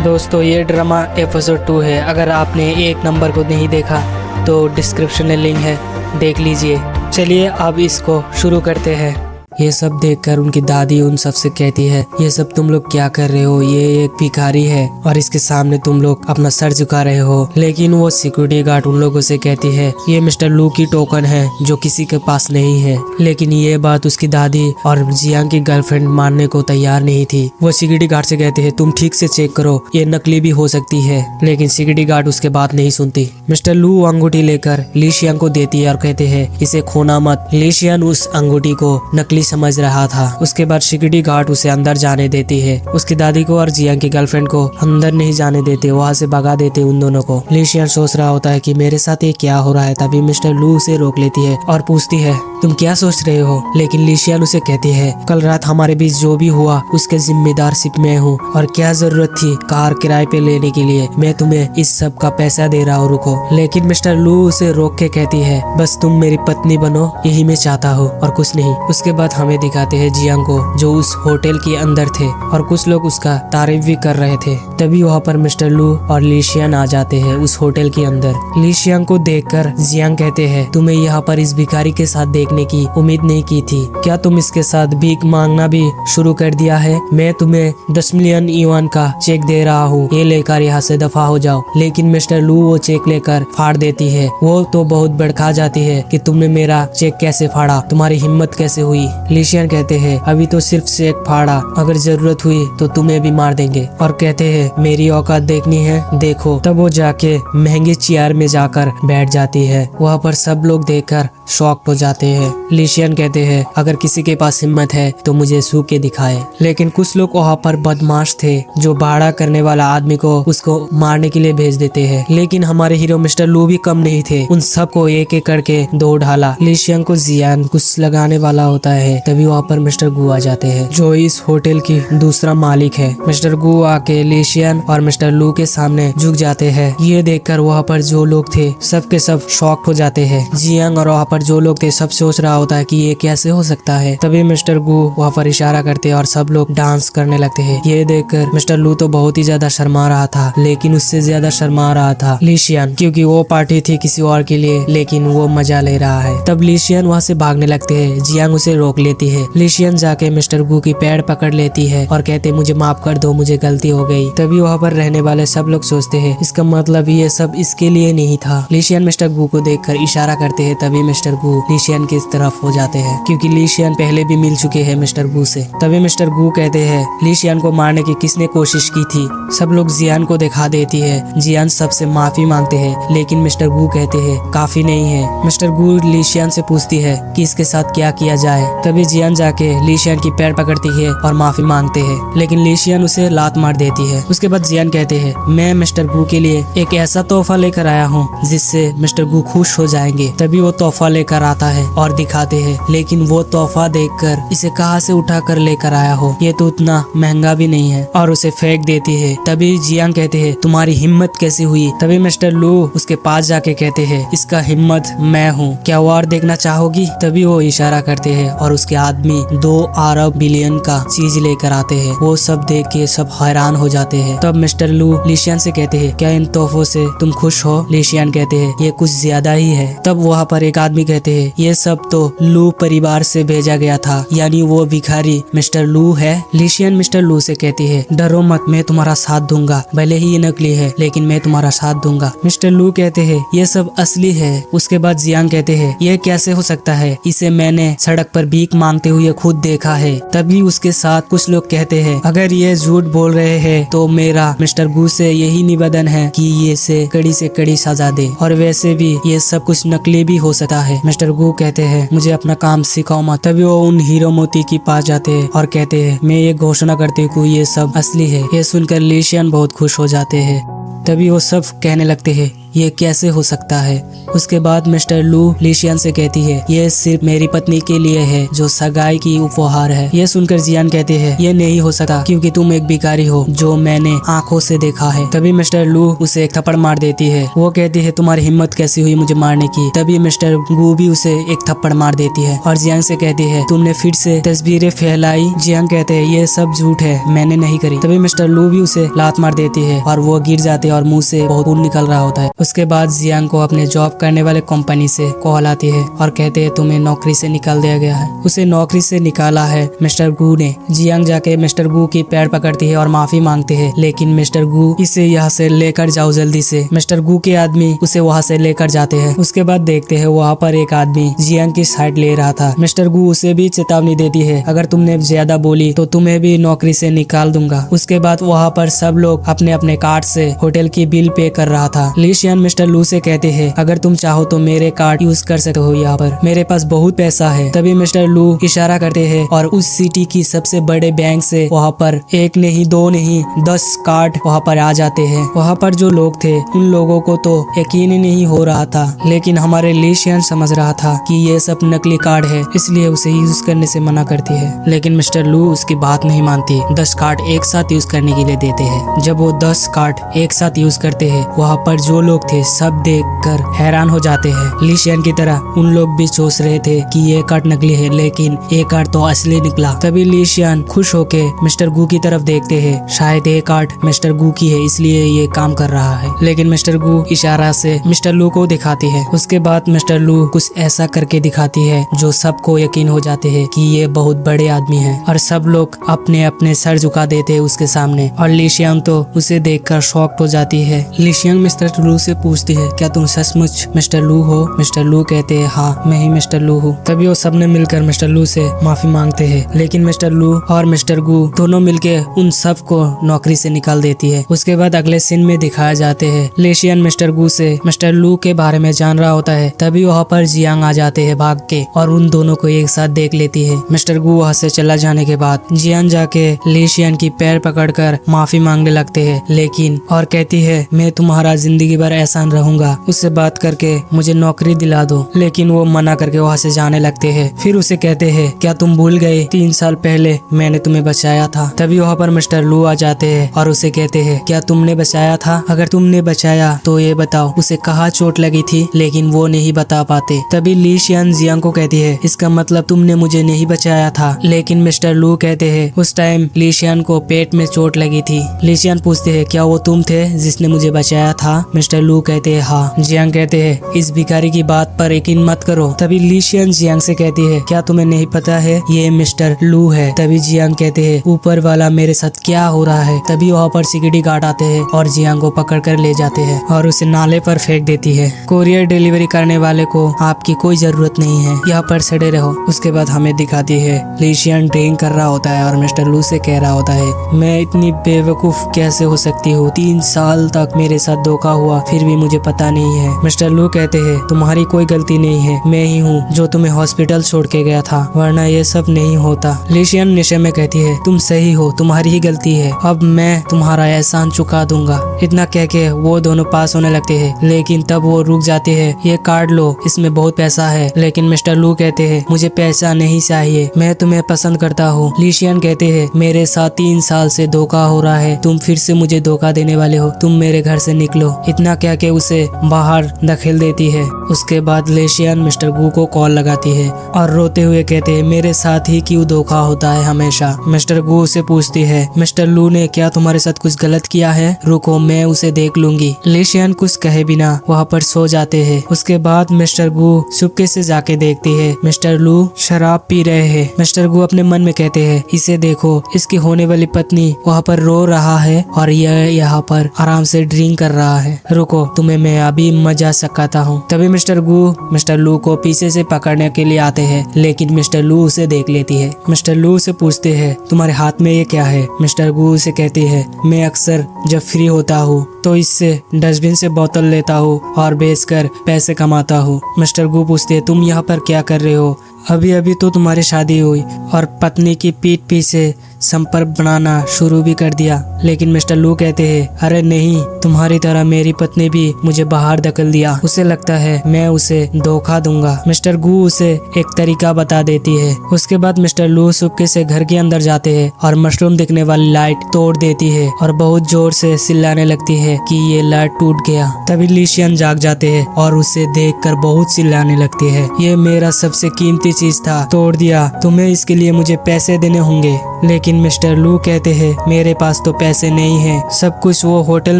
दोस्तों ये drama episode 2 है। अगर आपने 1 नंबर को नहीं देखा तो डिस्क्रिप्शन में लिंक है, देख लीजिए। चलिए अब इसको शुरू करते हैं। ये सब देखकर उनकी दादी उन सब से कहती है, ये सब तुम लोग क्या कर रहे हो, ये एक भिखारी है और इसके सामने तुम लोग अपना सर झुका रहे हो। लेकिन वो सिक्योरिटी गार्ड उन लोगों से कहती है, ये मिस्टर लू की टोकन है जो किसी के पास नहीं है। लेकिन ये बात उसकी दादी और जियांग की गर्लफ्रेंड मानने को तैयार नहीं थी। वो सिक्योरिटी गार्ड से कहते हैं, तुम ठीक से चेक करो, ये नकली भी हो सकती है। लेकिन सिक्योरिटी गार्ड उसके बात नहीं सुनती। मिस्टर लू अंगूठी लेकर ली शियांग को देती है और कहते हैं, इसे खोना मत। ली शियांग उस अंगूठी को नकली समझ रहा था। उसके बाद सिक्योरिटी गार्ड उसे अंदर जाने देती है। उसकी दादी को और जियांग की गर्लफ्रेंड को अंदर नहीं जाने देते, वहाँ से भगा देते उन दोनों को। ली शियांग सोच रहा होता है कि मेरे साथ ये क्या हो रहा है। तभी मिस्टर लू उसे रोक लेती है और पूछती है, तुम क्या सोच रहे हो। लेकिन ली शियांग उसे कहती है, कल रात हमारे बीच जो भी हुआ उसके जिम्मेदार सिर्फ मैं हूँ और क्या जरूरत थी कार किराए पे लेने के लिए, मैं तुम्हें इस सब का पैसा दे रहा हूँ, रुको। लेकिन मिस्टर लू उसे रोक के कहती है, बस तुम मेरी पत्नी बनो, यही मैं चाहता हूँ और कुछ नहीं। उसके बाद हमें दिखाते हैं जियांग को जो उस होटल के अंदर थे और कुछ लोग उसका तारीफ भी कर रहे थे। तभी वहाँ पर मिस्टर लू और ली शियांग आ जाते हैं उस होटल के अंदर। ली शियांग को देखकर जियांग कहते हैं, तुम्हें यहाँ पर इस भिखारी के साथ देखने की उम्मीद नहीं की थी, क्या तुम इसके साथ भीख मांगना भी शुरू कर दिया है। मैं तुम्हें 10 मिलियन युआन का चेक दे रहा हूँ, ये लेकर यहाँ से दफा हो जाओ। लेकिन मिस्टर लू वो चेक लेकर फाड़ देती है। वो तो बहुत भड़का जाती है कि तुमने मेरा चेक कैसे फाड़ा, तुम्हारी हिम्मत कैसे हुई। ली शियांग कहते हैं, अभी तो सिर्फ चेक फाड़ा, अगर जरूरत हुई तो तुम्हें भी मार देंगे। और कहते हैं, मेरी औकात देखनी है, देखो। तब वो जाके महंगी चेयर में जाकर बैठ जाती है। वहाँ पर सब लोग देखकर शॉक्ड हो जाते हैं। ली शियांग कहते हैं, अगर किसी के पास हिम्मत है तो मुझे छू के दिखाए। लेकिन कुछ लोग वहाँ पर बदमाश थे जो भाड़ा करने वाला आदमी को उसको मारने के लिए भेज देते हैं। लेकिन हमारे हीरो मिस्टर लू भी कम नहीं थे, उन सबको एक एक करके दो ढाला। ली शियांग को जियांग कुछ लगाने वाला होता है। तभी वहाँ पर मिस्टर गू आ जाते हैं जो इस होटल की दूसरा मालिक है। मिस्टर गू आके ली शियांग और मिस्टर लू के सामने झुक जाते हैं। ये देखकर वहाँ पर जो लोग थे सब के सब शॉक हो जाते हैं। जियांग और वहाँ पर जो लोग थे सब सोच रहा होता है कि ये कैसे हो सकता है। तभी मिस्टर गू वहाँ पर इशारा करते हैं और सब लोग डांस करने लगते हैं। ये देखकर मिस्टर लू तो बहुत ही ज्यादा शर्मा रहा था, लेकिन उससे ज्यादा शर्मा रहा था ली शियांग, क्योंकि वो पार्टी थी किसी और के लिए, लेकिन वो मजा ले रहा है। तब ली शियांग वहाँ से भागने लगते हैं। जियांग उसे रोक लेती है। ली शियांग जाके मिस्टर गू की पैर पकड़ लेती है और कहते, मुझे माफ कर दो, मुझे गलती हो गई। तभी वहाँ पर रहने वाले सब लोग सोचते हैं, इसका मतलब ये सब इसके लिए नहीं था। ली शियांग मिस्टर गू को देखकर इशारा करते हैं। तभी मिस्टर गू ली शियांग की तरफ हो जाते हैं, क्योंकि ली शियांग पहले भी मिल चुके हैं मिस्टर गू से। तभी मिस्टर गू कहते हैं, ली शियांग को मारने की किसने कोशिश की थी। सब लोग जियांग को दिखा देती है। जियांग सबसे माफी मांगते हैं, लेकिन मिस्टर गू कहते हैं काफी नहीं है। मिस्टर गू ली शियांग से पूछती है कि इसके साथ क्या किया जाए। तभी जियांग जाके ली शियांग की पैर पकड़ती है और माफी मांगते हैं, लेकिन ली शियांग उसे लात मार देती है। उसके बाद जियांग कहते हैं, मैं मिस्टर गू के लिए एक ऐसा तोहफा लेकर आया हूँ जिससे मिस्टर गू खुश हो जाएंगे। तभी वो तोहफा लेकर आता है और दिखाते हैं, लेकिन वो तोहफा देखकर इसे कहाँ से उठा कर लेकर आया हो, ये तो उतना महंगा भी नहीं है, और उसे फेंक देती है। तभी जियांग कहते हैं, तुम्हारी हिम्मत कैसी हुई। तभी मिस्टर लू उसके पास जाके कहते हैं, इसका हिम्मत मैं हूँ, क्या वार देखना चाहोगी। तभी वो इशारा करते हैं और उसके आदमी 2 अरब बिलियन का चीज लेकर आते हैं। वो सब देख के सब हैरान हो जाते हैं। तब मिस्टर लू ली शियांग से कहते हैं, क्या इन तोहफों से तुम खुश हो। ली शियांग कहते हैं, ये कुछ ज्यादा ही है। तब वहाँ पर एक आदमी कहते हैं, ये सब तो लू परिवार से भेजा गया था, यानी वो भिखारी मिस्टर लू है। ली शियांग मिस्टर लू से कहती है, डरो मत, मैं तुम्हारा साथ दूंगा, भले ही ये नकली है लेकिन मैं तुम्हारा साथ दूंगा। मिस्टर लू कहते हैं, ये सब असली है। उसके बाद जियांग कहते हैं, ये कैसे हो सकता है, इसे मैंने सड़क पर भीख मांगते हुए खुद देखा है। तभी उसके साथ कुछ लोग कहते हैं, अगर ये झूठ बोल रहे हैं तो मेरा मिस्टर गू से यही निवेदन है कि ये से कड़ी सजा दे, और वैसे भी ये सब कुछ नकली भी हो सकता है। मिस्टर गू कहते हैं, मुझे अपना काम सिखाओ मत। तभी वो उन हीरो मोती के पास जाते हैं और कहते हैं, मैं ये घोषणा करती हूँ ये सब असली है। ये सुनकर ली शियांग बहुत खुश हो जाते हैं। तभी वो सब कहने लगते हैं, ये कैसे हो सकता है। उसके बाद मिस्टर लू लीशियन से कहती है ये सिर्फ मेरी पत्नी के लिए है जो सगाई की उपहार है। ये सुनकर जियान कहते हैं ये नहीं हो सकता क्योंकि तुम एक भिखारी हो जो मैंने आंखों से देखा है। तभी मिस्टर लू उसे एक थप्पड़ मार देती है। वो कहती है तुम्हारी हिम्मत कैसी हुई मुझे मारने की। तभी मिस्टर गू भी उसे एक थप्पड़ मार देती है और जियांग से कहती है तुमने फिर से तस्वीरें फैलाई। जियांग कहते हैं ये सब झूठ है, मैंने नहीं करी। तभी मिस्टर लू भी उसे लात मार देती है और वो गिर जाते हैं और मुंह से बहुत खून निकल रहा होता है। उसके बाद जियांग को अपने जॉब करने वाले कंपनी से कॉल आती है और कहते हैं तुम्हें नौकरी से निकाल दिया गया है। उसे नौकरी से निकाला है मिस्टर गू ने। जियांग जाके मिस्टर गू की पैर पकड़ती है और माफी मांगते हैं, लेकिन मिस्टर गू इसे यहाँ से लेकर जाओ जल्दी से। मिस्टर गू के आदमी उसे वहाँ से लेकर जाते हैं। उसके बाद देखते हैं वहाँ पर एक आदमी जियांग की साइड ले रहा था। मिस्टर गू उसे भी चेतावनी देती है अगर तुमने ज्यादा बोली तो तुम्हें भी नौकरी से निकाल दूंगा। उसके बाद वहाँ पर सब लोग अपने अपने कार्ड से होटल की बिल पे कर रहा था। लीशियन मिस्टर लू से कहते हैं अगर तुम चाहो तो मेरे कार्ड यूज कर सकते हो, यहाँ पर मेरे पास बहुत पैसा है। तभी मिस्टर लू इशारा करते हैं और उस सिटी की सबसे बड़े बैंक से वहाँ पर एक नहीं दो नहीं 10 कार्ड वहाँ पर आ जाते हैं। वहाँ पर जो लोग थे उन लोगों को तो यकीन ही नहीं हो रहा था, लेकिन हमारे लीशियन समझ रहा था कि ये सब नकली कार्ड है, इसलिए उसे यूज करने से मना करती है। लेकिन मिस्टर लू उसकी बात नहीं मानती। 10 कार्ड एक साथ यूज करने के लिए देते हैं। जब वो 10 कार्ड एक साथ यूज करते हैं वहाँ पर जो लोग थे सब देखकर हैरान हो जाते हैं। लीशियन की तरह उन लोग भी सोच रहे थे कि ये कार्ड नकली है, लेकिन ये कार्ड तो असली निकला। तभी लीशियन खुश होके मिस्टर गू की तरफ देखते हैं, शायद ये कार्ड मिस्टर गू की है इसलिए ये काम कर रहा है। लेकिन मिस्टर गू इशारा से मिस्टर लू को दिखाती है। उसके बाद मिस्टर लू कुछ ऐसा करके दिखाती है जो सबको यकीन हो जाते हैं कि ये बहुत बड़े आदमी है और सब लोग अपने अपने सर झुका देते हैं उसके सामने। और लीशियन तो उसे देखकर शॉक्ड हो जाती है। लीशियन मिस्टर लू से पूछती है क्या तुम सचमुच मिस्टर लू हो। मिस्टर लू कहते हैं हाँ मैं ही मिस्टर लू हूँ। तभी वो सबने मिलकर मिस्टर लू से माफी मांगते हैं, लेकिन मिस्टर लू और मिस्टर गू दोनों मिलके उन सब को नौकरी से निकाल देती है। उसके बाद अगले सीन में दिखाया जाते हैं लीशियन मिस्टर गू से मिस्टर लू के बारे में जान रहा होता है। तभी वहाँ पर जियांग आ जाते हैं भाग के और उन दोनों को एक साथ देख लेती है। मिस्टर गू वहाँ से चला जाने के बाद जियांग जाके लीशियन की पैर पकड़कर माफी मांगने लगते हैं, लेकिन और कहती है मैं तुम्हारा जिंदगी भर एहसान रहूंगा, उससे बात करके मुझे नौकरी दिला दो। लेकिन वो मना करके वहाँ से जाने लगते हैं। फिर उसे कहते हैं क्या तुम भूल गए 3 साल पहले मैंने तुम्हें बचाया था। तभी वहाँ पर मिस्टर लू आ जाते हैं और उसे कहते हैं क्या तुमने बचाया था, अगर तुमने बचाया तो ये बताओ उसे कहाँ चोट लगी थी, लेकिन वो नहीं बता पाते। तभी लीशियन जियांग को कहती है इसका मतलब तुमने मुझे नहीं बचाया था। लेकिन मिस्टर लू कहते हैं उस टाइम लीशियन को पेट में चोट लगी थी। लीशियन पूछते हैं क्या वो तुम थे जिसने मुझे बचाया था। मिस्टर लू कहते हैं हाँ। जियांग कहते हैं इस भिखारी की बात पर यकीन मत करो। तभी लीशियन जियांग से कहती है क्या तुम्हें नहीं पता है ये मिस्टर लू है। तभी जियांग कहते हैं ऊपर वाला मेरे साथ क्या हो रहा है। तभी वहाँ पर सिक्योरिटी गार्ड आते हैं और जियांग को पकड़ कर ले जाते हैं और उसे नाले पर फेंक देती है। कोरियर डिलीवरी करने वाले को आपकी कोई जरूरत नहीं है, यहाँ पर सड़े रहो। उसके बाद हमें दिखाती है लीशियन ड्रिंक कर रहा होता है और मिस्टर लू से कह रहा होता है मैं इतनी बेवकूफ कैसे हो सकती हूँ, 3 साल तक मेरे साथ धोखा हुआ फिर भी मुझे पता नहीं है। मिस्टर लू कहते हैं तुम्हारी कोई गलती नहीं है, मैं ही हूँ जो तुम्हें हॉस्पिटल छोड़ के गया था, वरना ये सब नहीं होता। लीशियन नशे में कहती है तुम सही हो, तुम्हारी ही गलती है, अब मैं तुम्हारा एहसान चुका दूंगा। इतना कह के वो दोनों पास होने लगते हैं, लेकिन तब वो रुक जाते हैं। ये कार्ड लो, इसमें बहुत पैसा है। लेकिन मिस्टर लू कहते हैं मुझे पैसा नहीं चाहिए, मैं तुम्हें पसंद करता हूँ। लीशियन कहते हैं मेरे साथ 3 साल से धोखा हो रहा है, तुम फिर से मुझे धोखा देने वाले हो, तुम मेरे घर से निकलो। इतना कह के उसे बाहर धकेल देती है। उसके बाद लीशियन मिस्टर गू को कॉल लगाती है और रोते हुए कहते हैं मेरे साथ ही क्यों धोखा होता है हमेशा। मिस्टर गू से पूछती है मिस्टर लू ने क्या तुम्हारे साथ कुछ गलत किया है, रुको मैं उसे देख लूंगी। लीशियन कुछ कहे बिना वहाँ पर सो जाते हैं। उसके बाद मिस्टर गू चुपके से जाके देखती है मिस्टर लू शराब पी रहे हैं। मिस्टर गू अपने मन में कहते हैं इसे देखो, इसकी होने वाली पत्नी वहाँ पर रो रहा है और यह यहाँ पर आराम से ड्रिंक कर रहा है, रुको तुम्हें मैं अभी मजा सिखाता हूँ। तभी मिस्टर गू मिस्टर लू को पीछे से पकड़ने के लिए आते हैं, लेकिन मिस्टर लू उसे देख लेती है। मिस्टर लू से पूछते हैं तुम्हारे हाथ में ये क्या है। मिस्टर गू उसे कहती है मैं अक्सर जब फ्री होता हूँ तो इससे डस्टबिन से बोतल लेता हूँ और बेचकर पैसे कमाता हूँ। मिस्टर गू पूछते हैं, तुम यहाँ पर क्या कर रहे हो? अभी अभी तो तुम्हारी शादी हुई और पत्नी की पीठ पीछे संपर्क बनाना शुरू भी कर दिया। लेकिन मिस्टर लू कहते हैं, अरे नहीं, तुम्हारी तरह मेरी पत्नी भी मुझे बाहर धकेल दिया। उसे लगता है मैं उसे धोखा दूंगा। मिस्टर गू उसे एक तरीका बता देती है। उसके बाद मिस्टर लू चुपके से घर के अंदर जाते हैं और मशरूम दिखने वाली लाइट तोड़ देती है और बहुत जोर से चिल्लाने लगती है कि ये लाइट टूट गया। तभी लिशियन जाग जाते हैं और उसे देखकर बहुत चिल्लाने लगती है, ये मेरा सबसे कीमती चीज था, तोड़ दिया, तुम्हें इसके लिए मुझे पैसे देने होंगे। लेकिन मिस्टर लू कहते हैं, मेरे पास तो पैसे नहीं है, सब कुछ वो होटल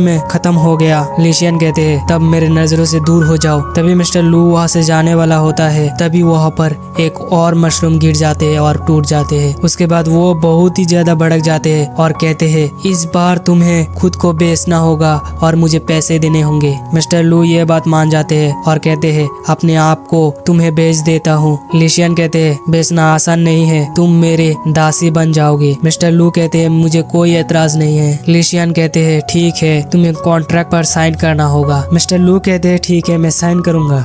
में खत्म हो गया। लिशियन कहते हैं, तब मेरे नजरों से दूर हो जाओ। तभी मिस्टर लू वहाँ से जाने वाला होता है, तभी वहाँ पर एक और मशरूम गिर जाते हैं और टूट जाते हैं। उसके बाद वो बहुत ही ज्यादा भड़क जाते हैं और कहते हैं, इस बार तुम्हें खुद को बेचना होगा और मुझे पैसे देने होंगे। मिस्टर लू ये बात मान जाते हैं और कहते हैं, अपने आप को तुम्हें बेच देता हूँ। लिशियन कहते हैं, बेचना आसान नहीं है, तुम मेरे दासी बन जाओगे। मिस्टर लू कहते हैं, मुझे कोई एतराज नहीं है। लिशियन कहते हैं, ठीक है, तुम्हें कॉन्ट्रैक्ट पर साइन करना होगा। मिस्टर लू कहते हैं, ठीक है, मैं साइन करूंगा।